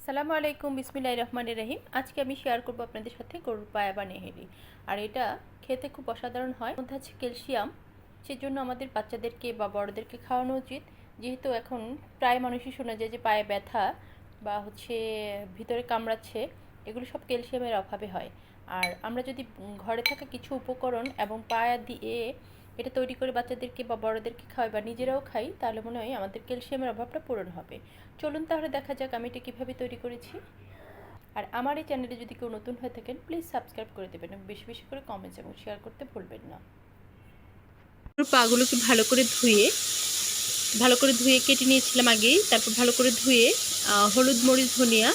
আসসালামু আলাইকুম, বিসমিল্লাহির রহমানির রহিম। আজকে আমি শেয়ার করব আপনাদের সাথে গরুর পায়া বা নেহেরি। আর এটা খেতে খুব অসাধারণ হয়। মধ্যে আছে ক্যালসিয়াম, সেজন্য আমাদের বাচ্চাদেরকে বা বড়দেরকে খাওয়ানো উচিত। যেহেতু এখন প্রায় মানুষই শোনা যায় যে পায়ে ব্যথা বা ভিতরে কামড়াচ্ছে, এগুলো সব ক্যালসিয়ামের অভাবে হয়। আর আমরা যদি ঘরে থাকা কিছু উপকরণ এবং পায়া দিয়ে এটা তৈরি করে বাচ্চাদেরকে বা বড়দেরকে খাওয়াই বা নিজেরাও খাই, তাহলে মনে হয় আমাদের ক্যালসিয়ামের অভাবটা পূরণ হবে। চলুন তাহলে দেখা যাক আমি এটা কীভাবে তৈরি করেছি। আর আমার এই চ্যানেলে যদি কেউ নতুন হয়ে থাকেন, প্লিজ সাবস্ক্রাইব করে দেবেন এবং বেশি বেশি করে কমেন্টস এবং শেয়ার করতে ভুলবেন না। পাগুলোকে ভালো করে ধুয়ে কেটে নিয়েছিলাম আগেই। তারপর ভালো করে ধুয়ে হলুদ, মরিচ, ধনিয়া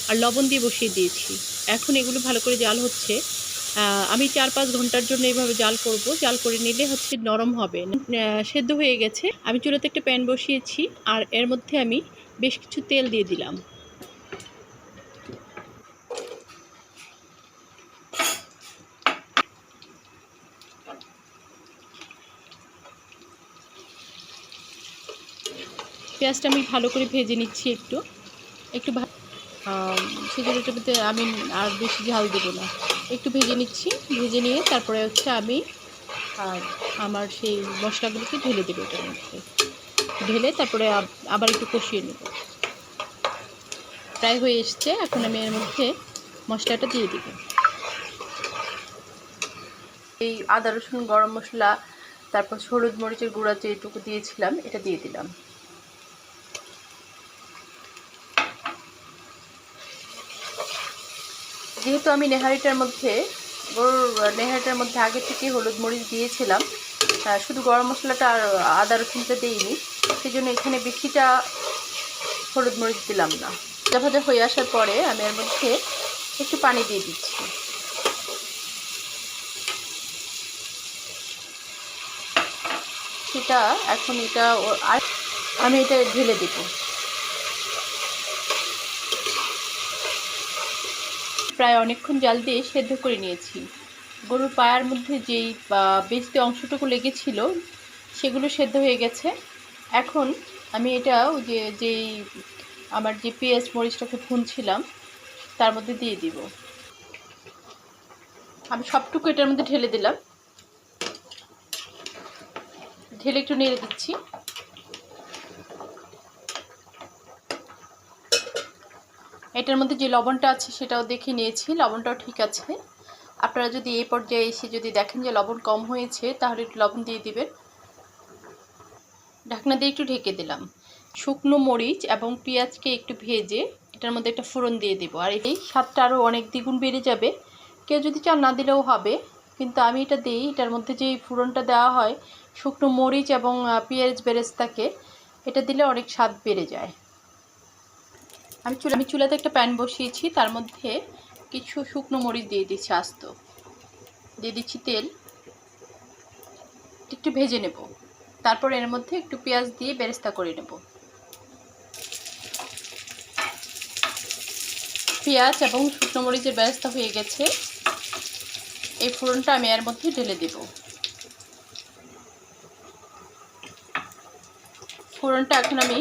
আর লবণ দিয়ে বসিয়ে দিয়েছি। এখন এগুলো ভালো করে জাল হচ্ছে। আমি 4-5 ঘন্টার জন্য এইভাবে জাল করব। জাল করে নিলে নরম হবে। সেদ্ধ হয়ে গেছে। আমি চুলাতে একটা প্যান বসিয়েছি আর এর মধ্যে আমি বেশ কিছু তেল দিয়ে দিলাম। পেঁয়াজটা আমি ভালো করে ভেজে নিচ্ছি একটু সেজন্য এটাতে আমি আর বেশি ঝাল দেবো না। একটু ভেজে নিচ্ছি। ভেজে নিয়ে তারপরে আমি আমার সেই মশলাগুলোকে ঢেলে দেবো এটার মধ্যে। ঢেলে তারপরে আবার একটু কষিয়ে নেব। প্রায় হয়ে এসছে। এখন আমি এর মধ্যে মশলাটা দিয়ে দেব। এই আদা, রসুন, গরম মশলা, তারপর হলুদ, মরিচের গুঁড়া যেটুকু দিয়েছিলাম এটা দিয়ে দিলাম। যেহেতু আমি গরুর নেহারিটার মধ্যে আগে থেকে হলুদ, মরিচ দিয়েছিলাম, শুধু গরম মশলাটা আর আদা রসুনটা দিইনি, সেই জন্য এখানে বেশিটা হলুদ মরিচ দিলাম না। ভাজা ভাজা হয়ে আসার পরে আমি এর মধ্যে একটু পানি দিয়ে দিচ্ছি। এখন আর আমি এটা ঢেলে দেব। প্রায় অনেকক্ষণ জাল দিয়ে সেদ্ধ করে নিয়েছি। গরুর পায়ার মধ্যে যেই বেস্তে অংশটুকু লেগেছিল সেগুলো সেদ্ধ হয়ে গেছে। এখন আমি এটা আমার যে পেঁয়াজ মরিচটাকে ভুনছিলাম তার মধ্যে দিয়ে দিব। আমি সবটুকু এটার মধ্যে ঢেলে দিলাম। ঢেলে একটু নেড়ে দিচ্ছি। এটার মধ্যে যে লবণটা আছে সেটাও দেখে নিয়েছি, লবণটাও ঠিক আছে। আপনারা যদি এই পর্যায়ে এসে যদি দেখেন যে লবণ কম হয়েছে, তাহলে একটু লবণ দিয়ে দিবেন। ঢাকনা দিয়ে একটু ঢেকে দিলাম। শুকনো মরিচ এবং পেঁয়াজকে একটু ভেজে এটার মধ্যে একটা ফোড়ন দিয়ে দেবো। আর এই স্বাদটা আরও অনেক দ্বিগুণ বেড়ে যাবে। কেউ যদি চান না দিলেও হবে, কিন্তু আমি এটা দিই। এটার মধ্যে যে ফোড়নটা দেওয়া হয় শুকনো মরিচ এবং পেঁয়াজ বেরেস্তাকে, এটা দিলে অনেক স্বাদ বেড়ে যায়। আমি চুলাতে একটা প্যান বসিয়েছি, তার মধ্যে কিছু শুকনো মরিচ দিয়ে দিচ্ছি আস্ত। দিয়ে দিচ্ছি তেল, একটু ভেজে নেব। তারপর এর মধ্যে একটু পেঁয়াজ দিয়ে বেরেস্তা করে নেব। পেঁয়াজ এবং শুকনো মরিচের বেরেস্তা হয়ে গেছে। এই ফোড়নটা আমি এর মধ্যে ঢেলে দেব। ফোড়নটা এখন আমি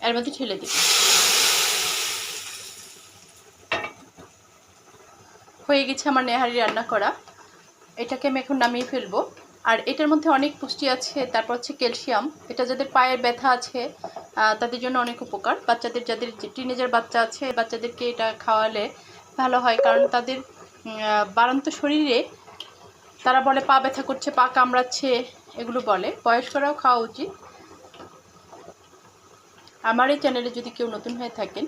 এর মধ্যে ঢেলে দেব। হয়ে গেছে আমার নেহারি রান্না করা। এটাকে আমি এখন নামিয়ে ফেলবো। আর এটার মধ্যে অনেক পুষ্টি আছে। তারপর ক্যালসিয়াম। এটা যাদের পায়ের ব্যথা আছে তাদের জন্য অনেক উপকার। যাদের টিনেজার বাচ্চা আছে, বাচ্চাদেরকে এটা খাওয়ালে ভালো হয়। কারণ তাদের বাড়ন্ত শরীরে তারা বলে পা ব্যথা করছে, পা কামড়াচ্ছে, এগুলো বলে। বয়স্করাও খাওয়া উচিত। আমার এই চ্যানেলে যদি কেউ নতুন হয়ে থাকেন,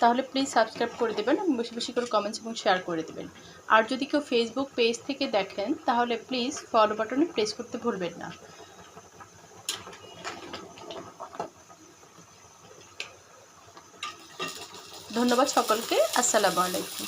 তাহলে প্লিজ সাবস্ক্রাইব করে দেবেন এবং বেশি বেশি করে কমেন্টস এবং শেয়ার করে দেবেন। আর যদি কেউ ফেসবুক পেজ থেকে দেখেন, তাহলে প্লিজ ফলো বাটনে প্রেস করতে ভুলবেন না। ধন্যবাদ সকলকে। আসসালামু আলাইকুম।